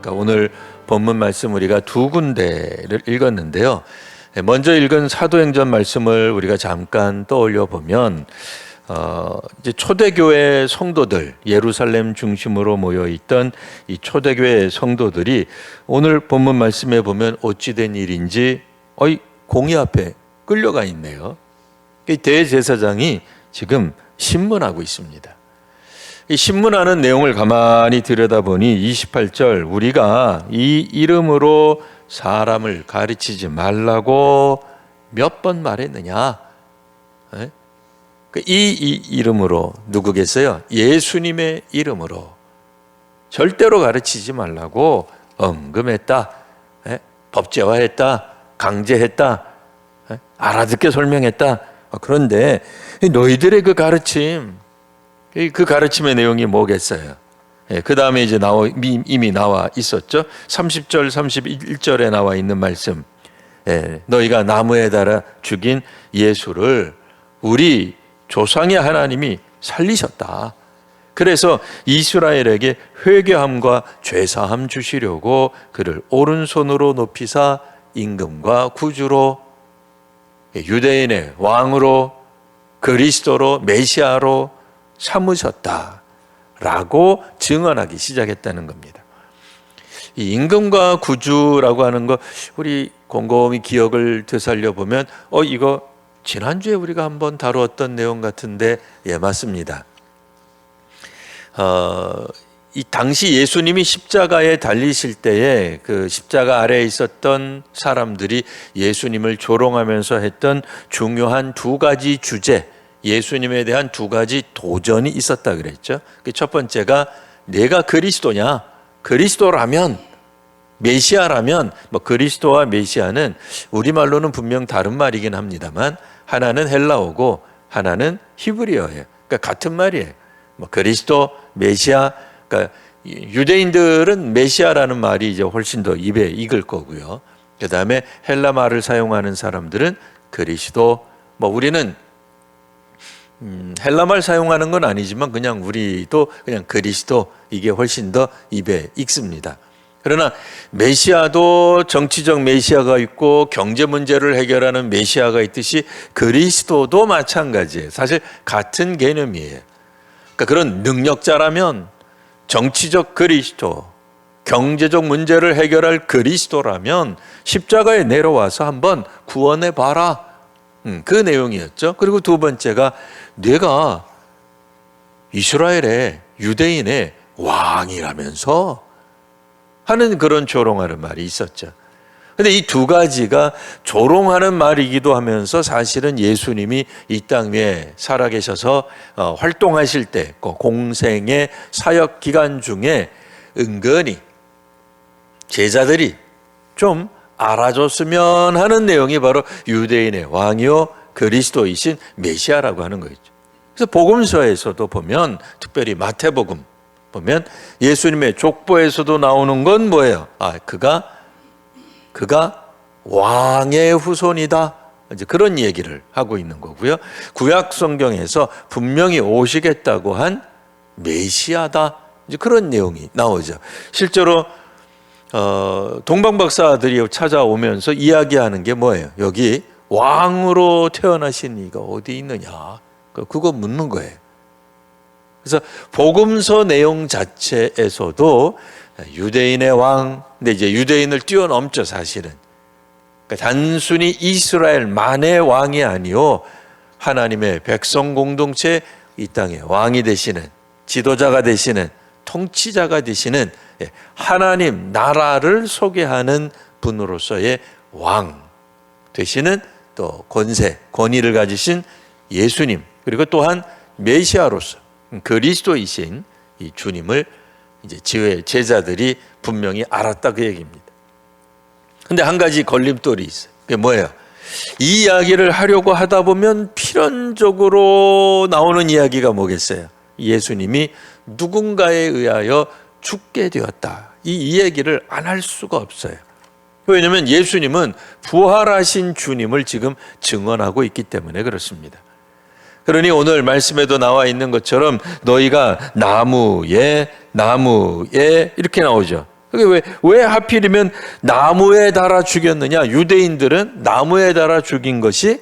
안녕하십니까. 오늘 본문 말씀 우리가 두 군데를 읽었는데요. 먼저 읽은 사도행전 말씀을 우리가 잠깐 떠올려 보면 이제 초대교회 성도들, 예루살렘 중심으로 모여 있던 이 초대교회 성도들이 오늘 본문 말씀에 보면 어찌된 일인지 공의 앞에 끌려가 있네요. 대제사장이 지금 신문하고 있습니다. 이 신문하는 내용을 가만히 들여다보니 28절, 우리가 이 이름으로 사람을 가르치지 말라고 몇 번 말했느냐? 이 이름으로 누구겠어요? 예수님의 이름으로 절대로 가르치지 말라고 언급했다. 법제화했다. 강제했다. 알아듣게 설명했다. 그런데 너희들의 그 가르침의 내용이 뭐겠어요? 그 다음에 이제 이미 나와 있었죠. 30절, 31절에 나와 있는 말씀. 너희가 나무에 달아 죽인 예수를 우리 조상의 하나님이 살리셨다. 그래서 이스라엘에게 회개함과 죄사함 주시려고 그를 오른손으로 높이사 임금과 구주로, 유대인의 왕으로, 그리스도로, 메시아로 삼으셨다라고 증언하기 시작했다는 겁니다. 이 임금과 구주라고 하는 거 우리 곰곰이 기억을 되살려 보면 이거 지난주에 우리가 한번 다루었던 내용 같은데, 맞습니다. 이 당시 예수님이 십자가에 달리실 때에 그 십자가 아래에 있었던 사람들이 예수님을 조롱하면서 했던 중요한 두 가지 주제, 예수님에 대한 두 가지 도전이 있었다 그랬죠. 첫 번째가 내가 그리스도냐? 그리스도라면, 메시아라면, 그리스도와 메시아는 우리말로는 분명 다른 말이긴 합니다만 하나는 헬라어고 하나는 히브리어예요. 그러니까 같은 말이에요. 그리스도, 메시아. 그러니까 유대인들은 메시아라는 말이 이제 훨씬 더 입에 익을 거고요. 그 다음에 헬라 말을 사용하는 사람들은 그리스도. 우리는 헬라 말 사용하는 건 아니지만 그냥 우리도 그냥 그리스도, 이게 훨씬 더 입에 익습니다. 그러나 메시아도 정치적 메시아가 있고 경제 문제를 해결하는 메시아가 있듯이 그리스도도 마찬가지예요. 사실 같은 개념이에요. 그러니까 그런 능력자라면 정치적 그리스도, 경제적 문제를 해결할 그리스도라면 십자가에 내려와서 한번 구원해 봐라. 그 내용이었죠. 그리고 두 번째가 내가 이스라엘의 유대인의 왕이라면서 하는 그런 조롱하는 말이 있었죠. 근데 이 두 가지가 조롱하는 말이기도 하면서 사실은 예수님이 이 땅 위에 살아계셔서 활동하실 때 공생의 사역 기간 중에 은근히 제자들이 좀 알아줬으면 하는 내용이 바로 유대인의 왕이요 그리스도이신 메시아라고 하는 거죠. 그래서 복음서에서도 보면, 특별히 마태복음 보면 예수님의 족보에서도 나오는 건 뭐예요? 그가 왕의 후손이다. 이제 그런 얘기를 하고 있는 거고요. 구약 성경에서 분명히 오시겠다고 한 메시아다. 이제 그런 내용이 나오죠. 실제로 동방 박사들이 찾아오면서 이야기하는 게 뭐예요? 여기 왕으로 태어나신 이가 어디 있느냐? 그거 묻는 거예요. 그래서 복음서 내용 자체에서도 유대인의 왕, 근데 이제 유대인을 뛰어넘죠, 사실은. 그러니까 단순히 이스라엘만의 왕이 아니요, 하나님의 백성 공동체 이 땅의 왕이 되시는, 지도자가 되시는, 통치자가 되시는 하나님 나라를 소개하는 분으로서의 왕 되시는 또 권세, 권위를 가지신 예수님, 그리고 또한 메시아로서 그리스도이신 이 주님을 이제 제자들이 분명히 알았다, 그 얘기입니다. 근데 한 가지 걸림돌이 있어요. 그게 뭐예요? 이 이야기를 하려고 하다 보면 필연적으로 나오는 이야기가 뭐겠어요? 예수님이 누군가에 의하여 죽게 되었다. 이 얘기를 안 할 수가 없어요. 왜냐하면 예수님은 부활하신 주님을 지금 증언하고 있기 때문에 그렇습니다. 그러니 오늘 말씀에도 나와 있는 것처럼 너희가 나무에 이렇게 나오죠. 왜 하필이면 나무에 달아 죽였느냐? 유대인들은 나무에 달아 죽인 것이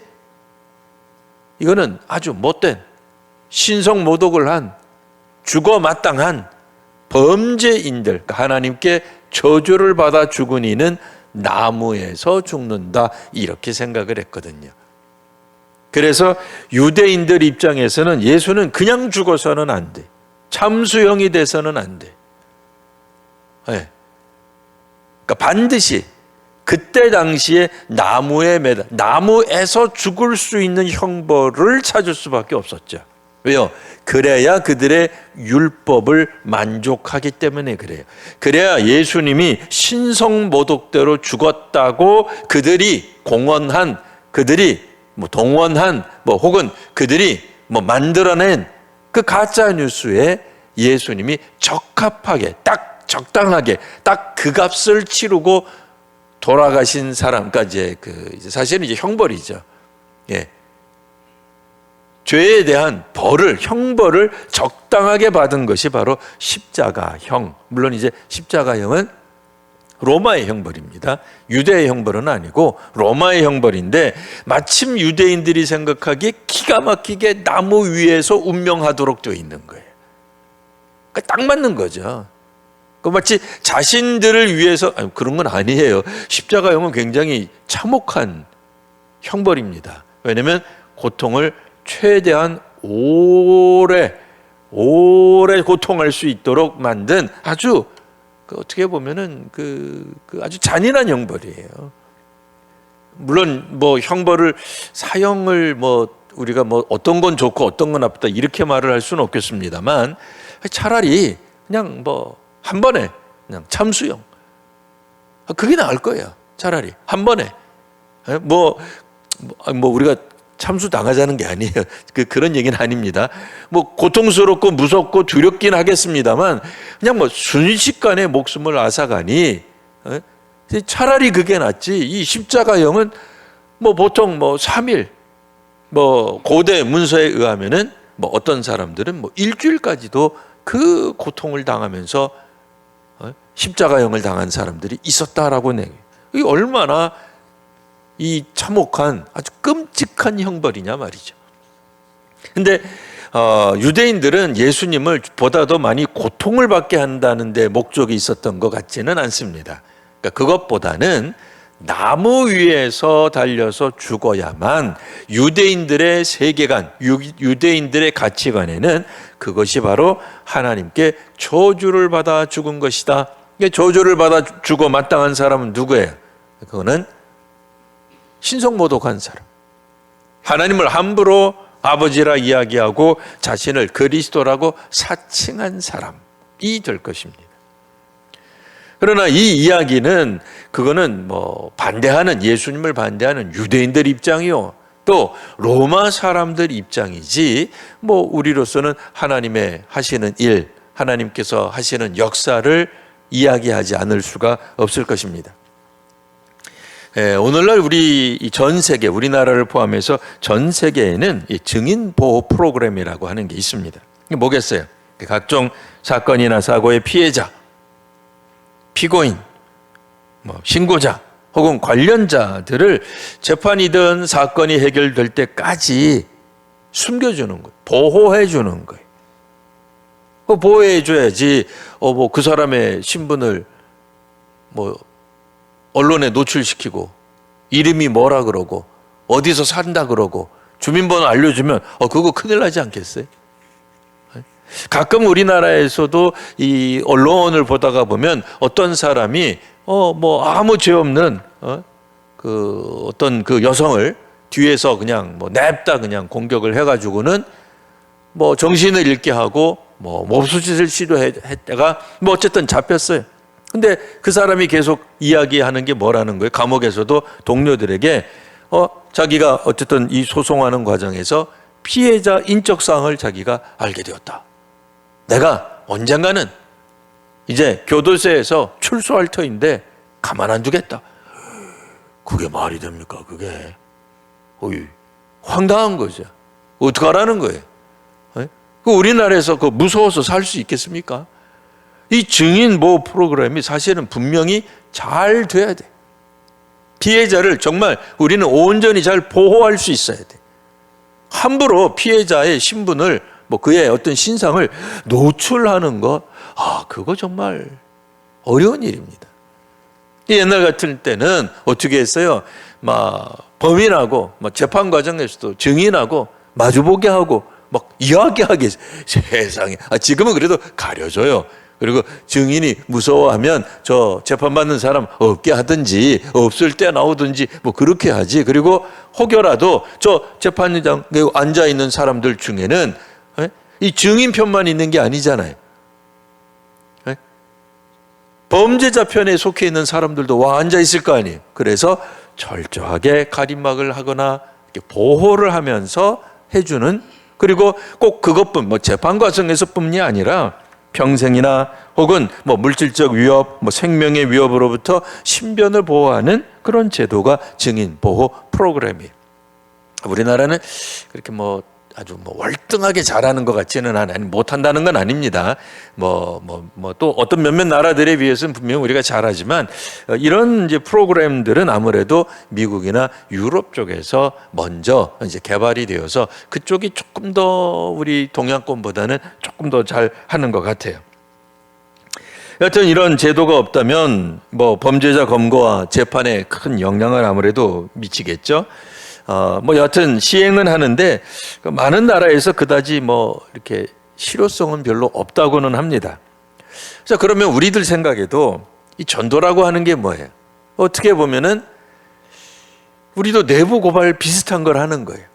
이거는 아주 못된 신성 모독을 한 죽어 마땅한 범죄인들, 하나님께 저주를 받아 죽은 이는 나무에서 죽는다, 이렇게 생각을 했거든요. 그래서 유대인들 입장에서는 예수는 그냥 죽어서는 안 돼. 참수형이 돼서는 안 돼. 네. 그러니까 반드시 그때 당시에 나무에서 죽을 수 있는 형벌을 찾을 수밖에 없었죠. 왜요? 그래야 그들의 율법을 만족하기 때문에 그래요. 그래야 예수님이 신성모독대로 죽었다고 그들이 공언한, 그들이 동원한, 혹은 그들이 만들어낸 그 가짜 뉴스에 예수님이 적합하게, 딱 적당하게, 딱 그 값을 치르고 돌아가신 사람까지, 사실은 이제 형벌이죠. 예. 죄에 대한 형벌을 적당하게 받은 것이 바로 십자가형. 물론 이제 십자가형은 로마의 형벌입니다. 유대의 형벌은 아니고 로마의 형벌인데, 마침 유대인들이 생각하기에 기가 막히게 나무 위에서 운명하도록 되어 있는 거예요. 그러니까 딱 맞는 거죠. 마치 자신들을 위해서, 그런 건 아니에요. 십자가형은 굉장히 참혹한 형벌입니다. 왜냐하면 고통을 최대한 오래 고통할 수 있도록 만든 아주 어떻게 보면은 아주 잔인한 형벌이에요. 물론 형벌을 사형을 우리가 어떤 건 좋고 어떤 건 나쁘다 이렇게 말을 할 수는 없겠습니다만, 차라리 그냥 한 번에 그냥 참수형, 그게 나을 거예요. 차라리 한 번에 우리가 참수 당하자는 게 아니에요. 그런 얘기는 아닙니다. 고통스럽고 무섭고 두렵긴 하겠습니다만, 그냥 순식간에 목숨을 앗아가니 차라리 그게 낫지. 이 십자가형은 보통 3일, 고대 문서에 의하면은 어떤 사람들은 일주일까지도 그 고통을 당하면서 십자가형을 당한 사람들이 있었다라고 내요. 이게 얼마나 이 참혹한 아주 끔찍한 형벌이냐 말이죠. 근데 유대인들은 예수님을 보다 더 많이 고통을 받게 한다는 데 목적이 있었던 것 같지는 않습니다. 그러니까 그것보다는 나무 위에서 달려서 죽어야만 유대인들의 세계관, 유대인들의 가치관에는 그것이 바로 하나님께 저주를 받아 죽은 것이다. 저주를 받아 죽어 마땅한 사람은 누구예요? 그거는 신성모독한 사람, 하나님을 함부로 아버지라 이야기하고 자신을 그리스도라고 사칭한 사람이 될 것입니다. 그러나 이 이야기는 그거는 반대하는, 예수님을 반대하는 유대인들 입장이요, 또 로마 사람들 입장이지 우리로서는 하나님의 하시는 일, 하나님께서 하시는 역사를 이야기하지 않을 수가 없을 것입니다. 오늘날 우리 전 세계, 우리나라를 포함해서 전 세계에는 이 증인 보호 프로그램이라고 하는 게 있습니다. 이게 뭐겠어요? 각종 사건이나 사고의 피해자, 피고인, 신고자 혹은 관련자들을 재판이든 사건이 해결될 때까지 숨겨주는 거예요. 보호해주는 거예요. 보호해줘야지 그 사람의 신분을 언론에 노출시키고 이름이 뭐라 그러고 어디서 산다 그러고 주민번호 알려주면 그거 큰일 나지 않겠어요? 가끔 우리나라에서도 이 언론을 보다가 보면 어떤 사람이 아무 죄 없는 어떤 그 여성을 뒤에서 그냥 냅다 그냥 공격을 해가지고는 정신을 잃게 하고 몹쓸 시도했다가 어쨌든 잡혔어요. 근데 그 사람이 계속 이야기하는 게 뭐라는 거예요? 감옥에서도 동료들에게 자기가 어쨌든 이 소송하는 과정에서 피해자 인적사항을 자기가 알게 되었다. 내가 언젠가는 이제 교도소에서 출소할 터인데 가만 안 두겠다. 그게 말이 됩니까? 그게 황당한 거죠. 어떡하라는 거예요? 우리나라에서 무서워서 살 수 있겠습니까? 이 증인 보호 프로그램이 사실은 분명히 잘 돼야 돼. 피해자를 정말 우리는 온전히 잘 보호할 수 있어야 돼. 함부로 피해자의 신분을 그의 어떤 신상을 노출하는 것, 그거 정말 어려운 일입니다. 옛날 같은 때는 어떻게 했어요? 범인하고 재판 과정에서도 증인하고 마주보게 하고 이야기하게. 세상에. 지금은 그래도 가려져요. 그리고 증인이 무서워하면 저 재판받는 사람 없게 하든지 없을 때 나오든지 그렇게 하지. 그리고 혹여라도 저 재판장에 앉아있는 사람들 중에는 이 증인 편만 있는 게 아니잖아요. 범죄자 편에 속해 있는 사람들도 와 앉아있을 거 아니에요. 그래서 철저하게 가림막을 하거나 보호를 하면서 해주는, 그리고 꼭 그것뿐 재판 과정에서뿐이 아니라 평생이나 혹은 물질적 위협, 생명의 위협으로부터 신변을 보호하는 그런 제도가 증인 보호 프로그램이에요. 우리나라는 그렇게 아주 월등하게 잘하는 것 같지는 않아요. 못한다는 건 아닙니다. 또 어떤 몇몇 나라들에 비해서는 분명 우리가 잘하지만, 이런 이제 프로그램들은 아무래도 미국이나 유럽 쪽에서 먼저 이제 개발이 되어서 그쪽이 조금 더 우리 동양권보다는 조금 더 잘 하는 것 같아요. 여하튼 이런 제도가 없다면 범죄자 검거와 재판에 큰 영향을 아무래도 미치겠죠. 여하튼 시행은 하는데 많은 나라에서 그다지 이렇게 실효성은 별로 없다고는 합니다. 자, 그러면 우리들 생각에도 이 전도라고 하는 게 뭐예요? 어떻게 보면은 우리도 내부 고발 비슷한 걸 하는 거예요.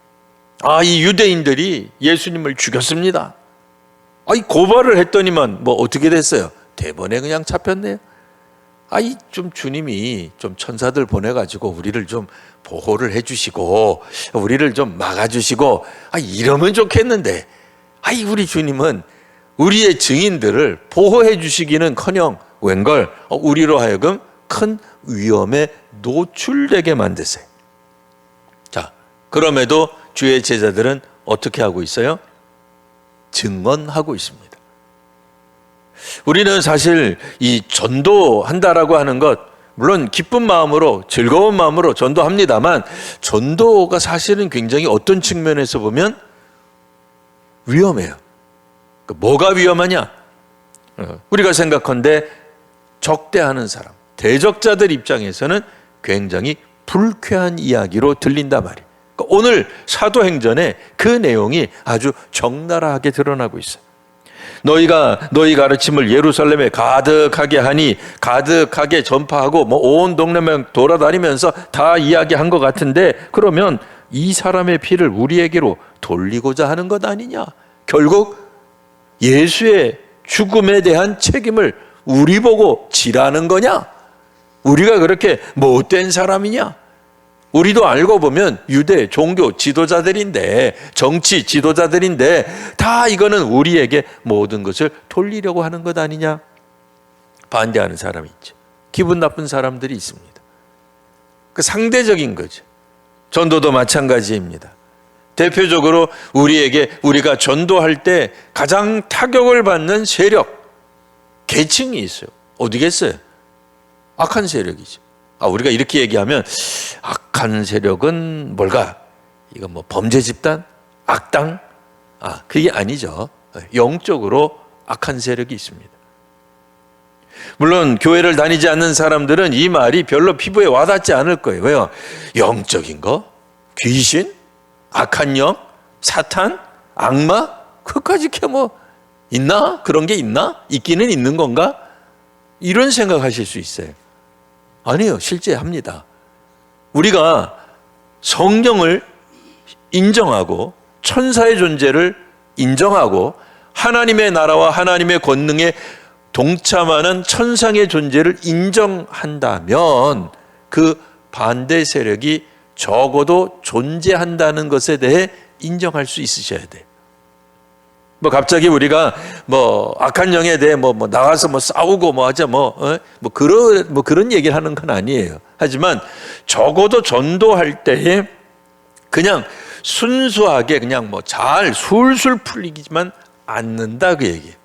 이 유대인들이 예수님을 죽였습니다. 이 고발을 했더니만 어떻게 됐어요? 대번에 그냥 잡혔네요. 좀 주님이 좀 천사들 보내가지고 우리를 좀 보호를 해주시고 우리를 좀 막아주시고 이러면 좋겠는데 우리 주님은 우리의 증인들을 보호해 주시기는커녕 웬걸 우리로 하여금 큰 위험에 노출되게 만드세요. 자, 그럼에도 주의 제자들은 어떻게 하고 있어요? 증언하고 있습니다. 우리는 사실 이 전도한다라고 하는 것, 물론 기쁜 마음으로 즐거운 마음으로 전도합니다만, 전도가 사실은 굉장히 어떤 측면에서 보면 위험해요. 뭐가 위험하냐? 우리가 생각한데 적대하는 사람, 대적자들 입장에서는 굉장히 불쾌한 이야기로 들린단 말이에요. 오늘 사도행전에 그 내용이 아주 적나라하게 드러나고 있어요. 너희가 너희 가르침을 예루살렘에 가득하게 하니, 가득하게 전파하고 온 동네만 돌아다니면서 다 이야기한 것 같은데, 그러면 이 사람의 피를 우리에게로 돌리고자 하는 것 아니냐? 결국 예수의 죽음에 대한 책임을 우리 보고 지라는 거냐? 우리가 그렇게 못된 사람이냐? 우리도 알고 보면 유대 종교 지도자들인데, 정치 지도자들인데 다 이거는 우리에게 모든 것을 돌리려고 하는 것 아니냐? 반대하는 사람이 있죠. 기분 나쁜 사람들이 있습니다. 그 상대적인 거죠. 전도도 마찬가지입니다. 대표적으로 우리가 전도할 때 가장 타격을 받는 세력, 계층이 있어요. 어디겠어요? 악한 세력이죠. 우리가 이렇게 얘기하면 악한 세력은 뭘까? 이건 범죄 집단? 악당? 그게 아니죠. 영적으로 악한 세력이 있습니다. 물론 교회를 다니지 않는 사람들은 이 말이 별로 피부에 와닿지 않을 거예요. 왜요? 영적인 거? 귀신? 악한 영? 사탄? 악마? 그까지 있나? 그런 게 있나? 있기는 있는 건가? 이런 생각하실 수 있어요. 아니에요. 실제 합니다. 우리가 성경을 인정하고 천사의 존재를 인정하고 하나님의 나라와 하나님의 권능에 동참하는 천상의 존재를 인정한다면 그 반대 세력이 적어도 존재한다는 것에 대해 인정할 수 있으셔야 돼요. 갑자기 우리가 악한 영에 대해 나가서 싸우고 하자 그런 얘기를 하는 건 아니에요. 하지만 적어도 전도할 때에 그냥 순수하게 그냥 잘 술술 풀리지만 않는다, 그 얘기예요.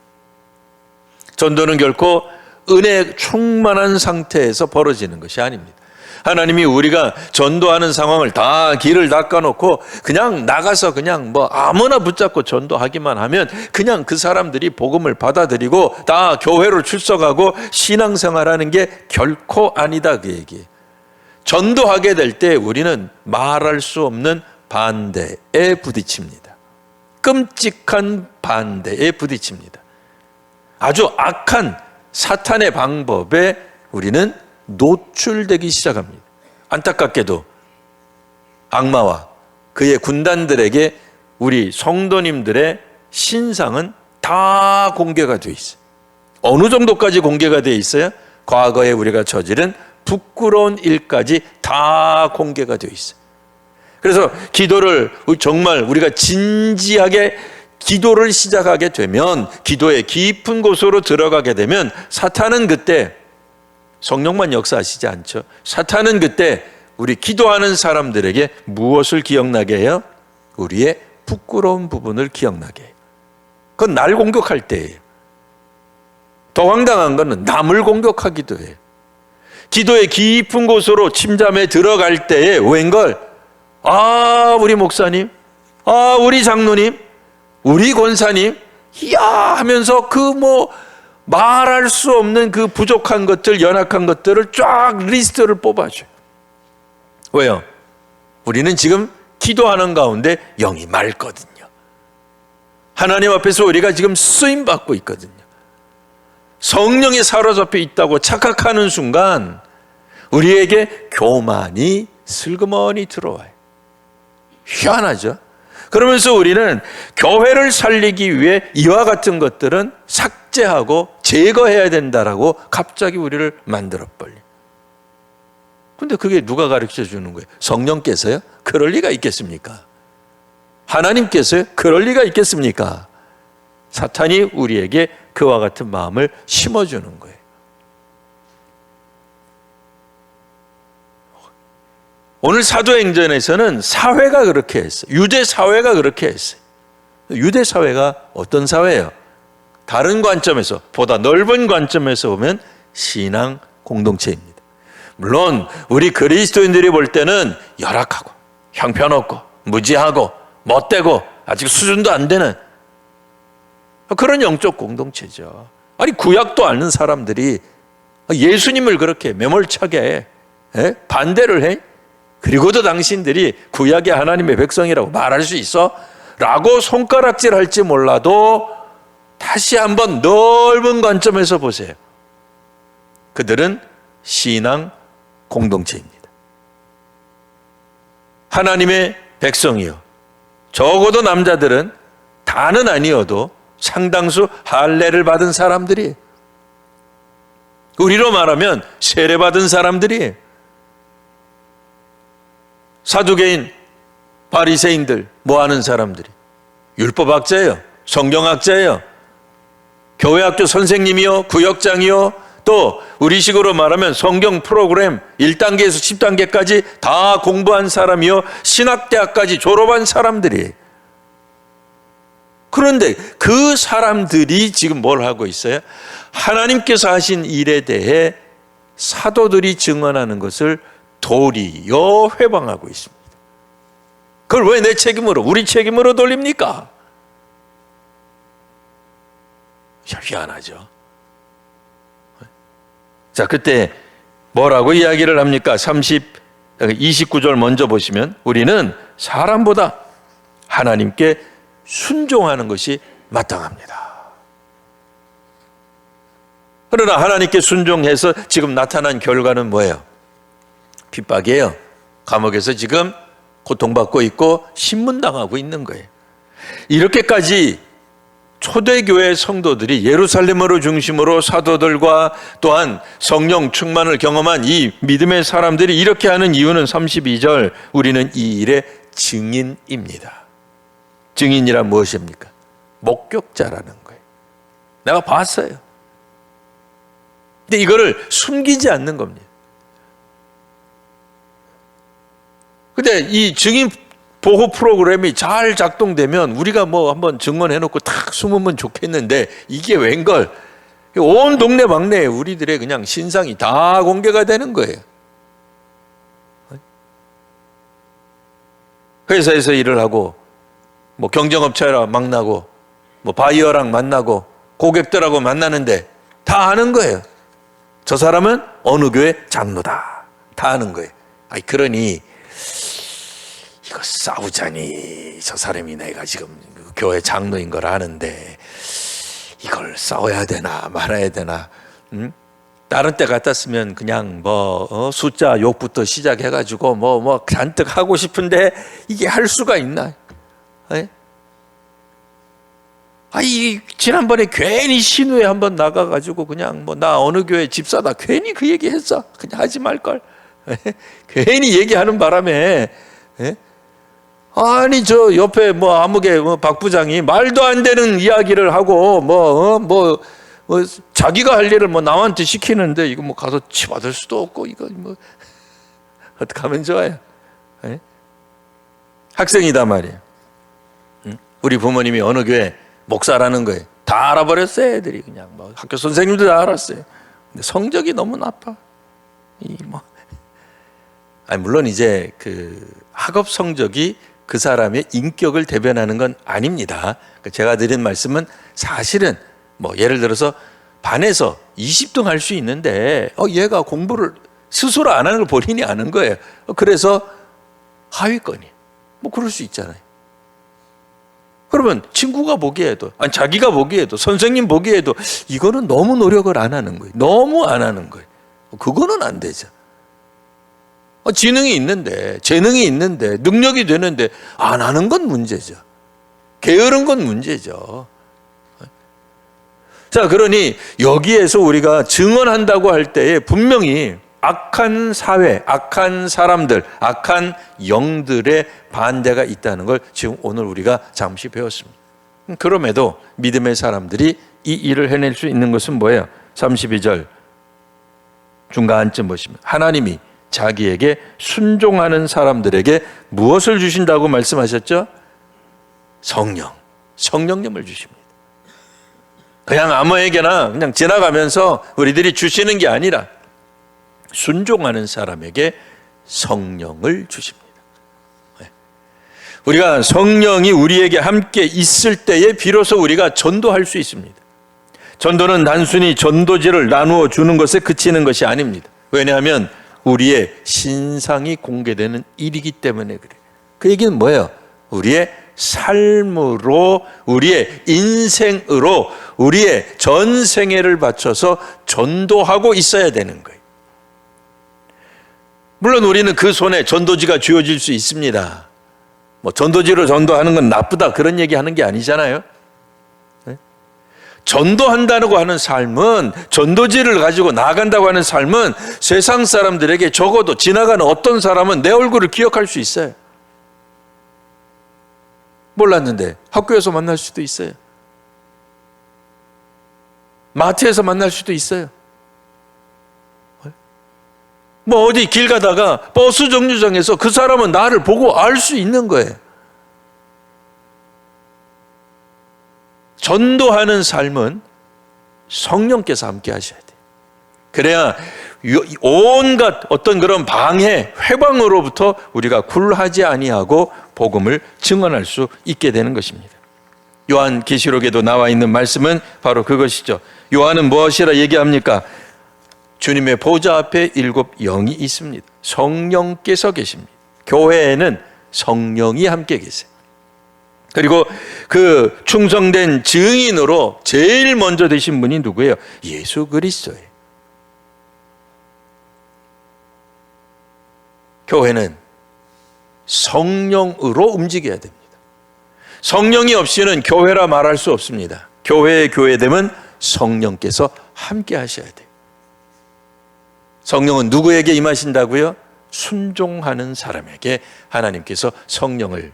전도는 결코 은혜 충만한 상태에서 벌어지는 것이 아닙니다. 하나님이 우리가 전도하는 상황을 다 길을 닦아놓고 그냥 나가서 그냥 뭐 아무나 붙잡고 전도하기만 하면 그냥 그 사람들이 복음을 받아들이고 다 교회로 출석하고 신앙생활하는 게 결코 아니다, 그 얘기예요. 전도하게 될 때 우리는 말할 수 없는 반대에 부딪힙니다. 끔찍한 반대에 부딪힙니다. 아주 악한 사탄의 방법에 우리는 노출되기 시작합니다. 안타깝게도 악마와 그의 군단들에게 우리 성도님들의 신상은 다 공개가 되어 있어요. 어느 정도까지 공개가 되어 있어요? 과거에 우리가 저지른 부끄러운 일까지 다 공개가 되어 있어요. 그래서 기도를 정말 우리가 진지하게 기도를 시작하게 되면, 기도의 깊은 곳으로 들어가게 되면 사탄은 그때 성령만 역사하시지 않죠. 사탄은 그때 우리 기도하는 사람들에게 무엇을 기억나게 해요? 우리의 부끄러운 부분을 기억나게 해요. 그건 날 공격할 때예요. 더 황당한 것은 남을 공격하기도 해요. 기도의 깊은 곳으로 침잠에 들어갈 때에 웬걸, 우리 목사님, 우리 장로님, 우리 권사님, 이야 하면서 말할 수 없는 그 부족한 것들, 연약한 것들을 쫙 리스트를 뽑아줘요. 왜요? 우리는 지금 기도하는 가운데 영이 맑거든요. 하나님 앞에서 우리가 지금 쓰임받고 있거든요. 성령에 사로잡혀 있다고 착각하는 순간 우리에게 교만이 슬그머니 들어와요. 희한하죠? 그러면서 우리는 교회를 살리기 위해 이와 같은 것들은 삭제하고 제거해야 된다라고 갑자기 우리를 만들어버려요. 근데 그게 누가 가르쳐 주는 거예요? 성령께서요? 그럴 리가 있겠습니까? 하나님께서요? 그럴 리가 있겠습니까? 사탄이 우리에게 그와 같은 마음을 심어주는 거예요. 오늘 사도행전에서는 사회가 그렇게 했어요. 유대 사회가 그렇게 했어요. 유대 사회가 어떤 사회예요? 다른 관점에서, 보다 넓은 관점에서 보면 신앙 공동체입니다. 물론 우리 그리스도인들이 볼 때는 열악하고 형편없고 무지하고 못되고 아직 수준도 안 되는 그런 영적 공동체죠. 아니 구약도 아는 사람들이 예수님을 그렇게 매몰차게 반대를 해? 그리고도 당신들이 구약의 하나님의 백성이라고 말할 수 있어? 라고 손가락질 할지 몰라도 다시 한번 넓은 관점에서 보세요. 그들은 신앙 공동체입니다. 하나님의 백성이요, 적어도 남자들은 다는 아니어도 상당수 할례를 받은 사람들이, 우리로 말하면 세례받은 사람들이, 사두개인 바리새인들 뭐하는 사람들이 율법학자예요, 성경학자예요, 교회학교 선생님이요, 구역장이요, 또 우리식으로 말하면 성경 프로그램 1단계에서 10단계까지 다 공부한 사람이요, 신학대학까지 졸업한 사람들이. 그런데 그 사람들이 지금 뭘 하고 있어요? 하나님께서 하신 일에 대해 사도들이 증언하는 것을 도리어 회방하고 있습니다. 그걸 왜 내 책임으로, 우리 책임으로 돌립니까? 희한하죠. 자, 그때 뭐라고 이야기를 합니까? 29절 먼저 보시면, 우리는 사람보다 하나님께 순종하는 것이 마땅합니다. 그러나 하나님께 순종해서 지금 나타난 결과는 뭐예요? 핍박이에요. 감옥에서 지금 고통받고 있고 신문당하고 있는 거예요. 이렇게까지 초대교회 성도들이 예루살렘으로 중심으로 사도들과 또한 성령 충만을 경험한 이 믿음의 사람들이 이렇게 하는 이유는 32절, 우리는 이 일의 증인입니다. 증인이란 무엇입니까? 목격자라는 거예요. 내가 봤어요. 근데 이거를 숨기지 않는 겁니다. 근데 이 증인 보호 프로그램이 잘 작동되면 우리가 한번 증언해놓고 탁 숨으면 좋겠는데, 이게 웬걸 온 동네 막내에 우리들의 그냥 신상이 다 공개가 되는 거예요. 회사에서 일을 하고 뭐 경쟁업체랑 만나고 뭐 바이어랑 만나고 고객들하고 만나는데 다 아는 거예요. 저 사람은 어느 교회 장로다. 다 아는 거예요. 그러니 이거 싸우자니 저 사람이 내가 지금 교회 장로인 걸 아는데 이걸 싸워야 되나 말아야 되나. 다른 때 같았으면 그냥 숫자 욕부터 시작해가지고 뭐 잔뜩 하고 싶은데 이게 할 수가 있나? 지난번에 괜히 신우에 한번 나가가지고 그냥 나 어느 교회 집사다 괜히 그 얘기 했어. 그냥 하지 말걸. 괜히 얘기하는 바람에 아니 저 옆에 아무개 박 부장이 말도 안 되는 이야기를 하고 자기가 할 일을 남한테 시키는데 이거 가서 치받을 수도 없고 이거 어떻게 하면 좋아요? 학생이다 말이에요. 우리 부모님이 어느 교회 목사라는 거예요. 다 알아버렸어요. 애들이 그냥 학교 선생님도 다 알았어요. 근데 성적이 너무 나빠. 물론 이제 그 학업 성적이 그 사람의 인격을 대변하는 건 아닙니다. 제가 드린 말씀은 사실은 예를 들어서 반에서 20등 할 수 있는데 얘가 공부를 스스로 안 하는 걸 본인이 아는 거예요. 그래서 하위권이 그럴 수 있잖아요. 그러면 친구가 보기에도 자기가 보기에도 선생님 보기에도 이거는 너무 노력을 안 하는 거예요. 너무 안 하는 거예요. 그거는 안 되죠. 지능이 있는데 재능이 있는데 능력이 되는데 안 하는 건 문제죠. 게으른 건 문제죠. 자, 그러니 여기에서 우리가 증언한다고 할 때에 분명히 악한 사회, 악한 사람들, 악한 영들의 반대가 있다는 걸 지금 오늘 우리가 잠시 배웠습니다. 그럼에도 믿음의 사람들이 이 일을 해낼 수 있는 것은 뭐예요? 32절 중간쯤 보시면 하나님이 자기에게 순종하는 사람들에게 무엇을 주신다고 말씀하셨죠? 성령님을 주십니다. 그냥 아무에게나 그냥 지나가면서 우리들이 주시는 게 아니라 순종하는 사람에게 성령을 주십니다. 우리가 성령이 우리에게 함께 있을 때에 비로소 우리가 전도할 수 있습니다. 전도는 단순히 전도지를 나누어 주는 것에 그치는 것이 아닙니다. 왜냐하면 우리의 신상이 공개되는 일이기 때문에 그래요. 그 얘기는 뭐예요? 우리의 삶으로, 우리의 인생으로, 우리의 전 생애를 바쳐서 전도하고 있어야 되는 거예요. 물론 우리는 그 손에 전도지가 쥐어질 수 있습니다. 전도지로 전도하는 건 나쁘다 그런 얘기 하는 게 아니잖아요. 전도한다고 하는 삶은, 전도지를 가지고 나아간다고 하는 삶은 세상 사람들에게 적어도 지나가는 어떤 사람은 내 얼굴을 기억할 수 있어요. 몰랐는데 학교에서 만날 수도 있어요. 마트에서 만날 수도 있어요. 어디 길 가다가 버스 정류장에서 그 사람은 나를 보고 알 수 있는 거예요. 전도하는 삶은 성령께서 함께 하셔야 돼요. 그래야 온갖 어떤 그런 방해, 회방으로부터 우리가 굴하지 아니하고 복음을 증언할 수 있게 되는 것입니다. 요한계시록에도 나와 있는 말씀은 바로 그것이죠. 요한은 무엇이라 얘기합니까? 주님의 보좌 앞에 7 영이 있습니다. 성령께서 계십니다. 교회에는 성령이 함께 계세요. 그리고 그 충성된 증인으로 제일 먼저 되신 분이 누구예요? 예수 그리스도예요. 교회는 성령으로 움직여야 됩니다. 성령이 없이는 교회라 말할 수 없습니다. 교회의 교회됨은 성령께서 함께 하셔야 돼요. 성령은 누구에게 임하신다고요? 순종하는 사람에게 하나님께서 성령을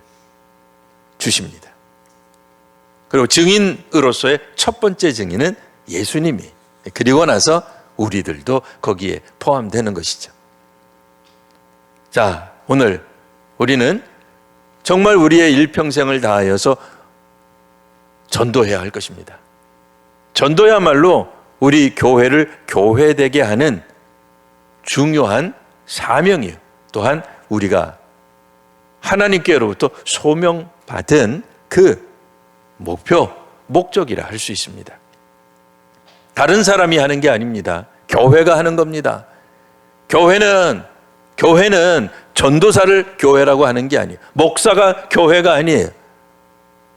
주십니다. 그리고 증인으로서의 첫 번째 증인은 예수님이, 그리고 나서 우리들도 거기에 포함되는 것이죠. 자, 오늘 우리는 정말 우리의 일평생을 다하여서 전도해야 할 것입니다. 전도야말로 우리 교회를 교회되게 하는 중요한 사명이요. 또한 우리가 하나님께로부터 소명받은 그 목표, 목적이라 할 수 있습니다. 다른 사람이 하는 게 아닙니다. 교회가 하는 겁니다. 교회는 전도사를 교회라고 하는 게 아니에요. 목사가 교회가 아니에요.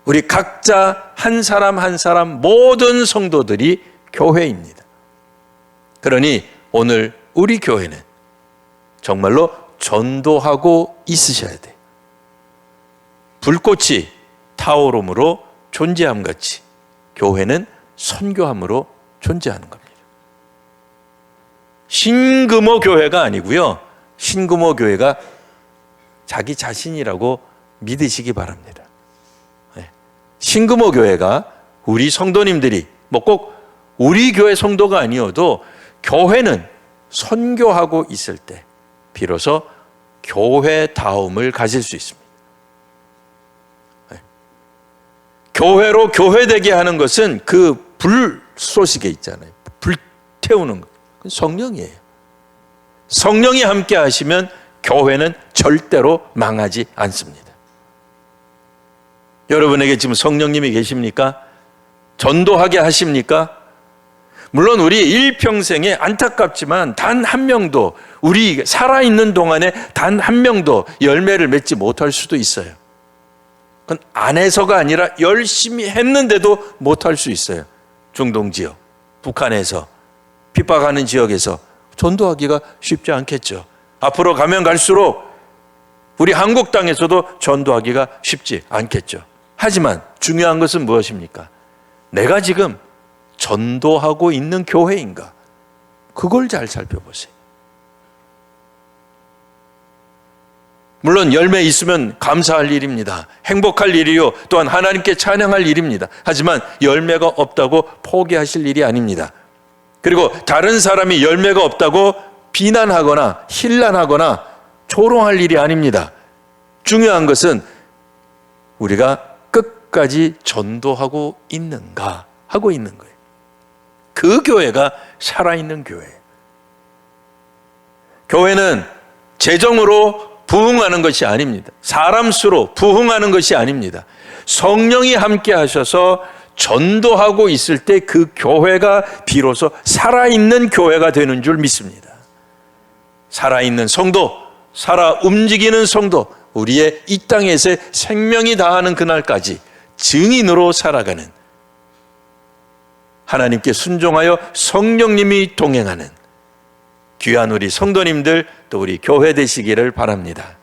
우리 각자 한 사람 한 사람 모든 성도들이 교회입니다. 그러니 오늘 우리 교회는 정말로 전도하고 있으셔야 돼요. 불꽃이 타오름으로 존재함 같이 교회는 선교함으로 존재하는 겁니다. 신금호 교회가 아니고요. 신금호 교회가 자기 자신이라고 믿으시기 바랍니다. 신금호 교회가 우리 성도님들이 꼭 우리 교회 성도가 아니어도 교회는 선교하고 있을 때 비로소 교회다움을 가질 수 있습니다. 교회로 교회되게 하는 것은 그 불쏘시개 있잖아요. 불태우는 것. 그건 성령이에요. 성령이 함께 하시면 교회는 절대로 망하지 않습니다. 여러분에게 지금 성령님이 계십니까? 전도하게 하십니까? 물론 우리 일평생에 안타깝지만 단 한 명도, 우리 살아있는 동안에 단 한 명도 열매를 맺지 못할 수도 있어요. 그건 안 해서가 아니라 열심히 했는데도 못할 수 있어요. 중동 지역, 북한에서, 핍박하는 지역에서 전도하기가 쉽지 않겠죠. 앞으로 가면 갈수록 우리 한국 땅에서도 전도하기가 쉽지 않겠죠. 하지만 중요한 것은 무엇입니까? 내가 지금 전도하고 있는 교회인가? 그걸 잘 살펴보세요. 물론 열매 있으면 감사할 일입니다. 행복할 일이요. 또한 하나님께 찬양할 일입니다. 하지만 열매가 없다고 포기하실 일이 아닙니다. 그리고 다른 사람이 열매가 없다고 비난하거나 힐난하거나 조롱할 일이 아닙니다. 중요한 것은 우리가 끝까지 전도하고 있는가 하고 있는 거예요. 그 교회가 살아있는 교회예요. 교회는 재정으로 부흥하는 것이 아닙니다. 사람 수로 부흥하는 것이 아닙니다. 성령이 함께 하셔서 전도하고 있을 때 그 교회가 비로소 살아있는 교회가 되는 줄 믿습니다. 살아있는 성도, 살아 움직이는 성도, 우리의 이 땅에서 생명이 다하는 그날까지 증인으로 살아가는, 하나님께 순종하여 성령님이 동행하는 귀한 우리 성도님들, 또 우리 교회 되시기를 바랍니다.